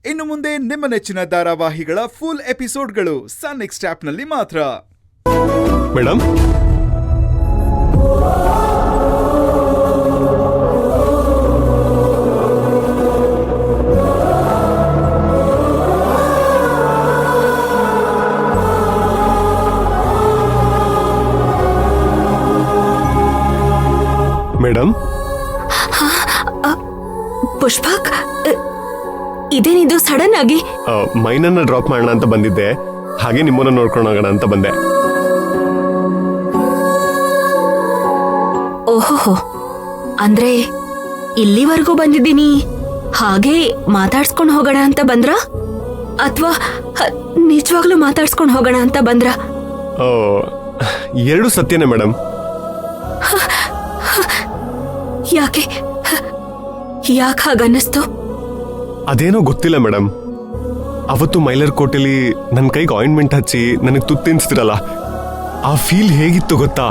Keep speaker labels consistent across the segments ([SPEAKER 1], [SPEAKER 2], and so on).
[SPEAKER 1] ಇನ್ನು ಮುಂದೆ ನಿಮ್ಮ ನೆಚ್ಚಿನ ಧಾರಾವಾಹಿಗಳ ಫುಲ್ ಎಪಿಸೋಡ್ಗಳು ಸನ್ ನೆಕ್ಸ್ಟ್ ಆಪ್ನಲ್ಲಿ ಮಾತ್ರ.
[SPEAKER 2] ಮೇಡಮ್, ಮೇಡಮ್,
[SPEAKER 3] ಪುಷ್ಪಕ್, ಇದೇನಿದು ಸಡನ್ ಆಗಿ?
[SPEAKER 2] ಮೈನನ್ನ ಡ್ರಾಪ್ ಮಾಡೋಣ ಅಂತ ಬಂದಿದ್ದೆ, ಹಾಗೆ ನಿಮ್ಮನ್ನ ನೋಡ್ಕೊಂಡು ಹೋಗೋಣ ಅಂತ ಬಂದೆ.
[SPEAKER 3] ಓಹೋ, ಅಂದ್ರೆ ಇಲ್ಲಿವರೆಗೂ ಬಂದಿದ್ದೀನಿ, ಹಾಗೆ ಮಾತಾಡ್ಸ್ಕೊಂಡು ಹೋಗೋಣ ಅಂತ ಬಂದ್ರ ಅಥವಾ ನಿಜವಾಗ್ಲೂ ಮಾತಾಡ್ಸ್ಕೊಂಡು ಹೋಗೋಣ ಅಂತ ಬಂದ್ರ?
[SPEAKER 2] ಎರಡು ಸತ್ಯನೇ ಮೇಡಮ್.
[SPEAKER 3] ಯಾಕೆ ಹಾಗನ್ನಿಸ್ತು?
[SPEAKER 2] ಅದೇನೋ ಗೊತ್ತಿಲ್ಲ ಮೇಡಮ್. ಅವತ್ತು ಮೈಲರ್ ಕೋಟೆಲಿ ನನ್ನ ಕೈಗೆ ಆಯಿಂಟ್ಮೆಂಟ್ ಹಚ್ಚಿ ನನಗೆ ತುತ್ತು ತಿನ್ಸ್ತಿರಲ್ಲ, ಆ ಫೀಲ್ ಹೇಗಿತ್ತು ಗೊತ್ತಾ?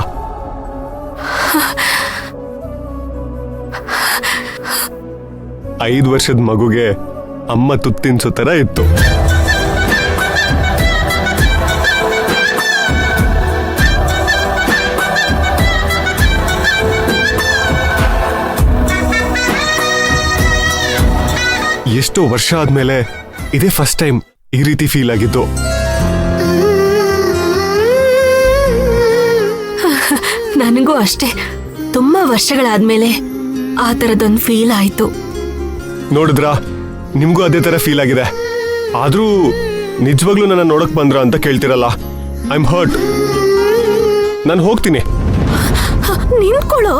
[SPEAKER 2] ಐದು ವರ್ಷದ ಮಗುಗೆ ಅಮ್ಮ ತುತ್ತು ತಿನ್ಸೋ ತರ ಇತ್ತು. ಎಷ್ಟೋ ವರ್ಷ ಆದ್ಮೇಲೆ ಇದೇ ಫಸ್ಟ್ ಟೈಮ್ ಈ ರೀತಿ ಫೀಲ್ ಆಗಿದ್ದು.
[SPEAKER 3] ನನಗೂ ಅಷ್ಟೇ, ತುಂಬಾ ವರ್ಷಗಳಾದ್ಮೇಲೆ ಆ ತರದೊಂದು ಫೀಲ್ ಆಯ್ತು.
[SPEAKER 2] ನೋಡಿದ್ರಾ, ನಿಮ್ಗೂ ಅದೇ ತರ ಫೀಲ್ ಆಗಿದೆ. ಆದ್ರೂ ನಿಜವಾಗ್ಲೂ ನನ್ನ ನೋಡಕ್ ಬಂದ್ರ ಅಂತ ಕೇಳ್ತಿರಲ್ಲ. I am hurt. ನಾನು ಹೋಗ್ತೀನಿ.
[SPEAKER 3] ನಿಂತ್ಕೊಳ್ಳೋ.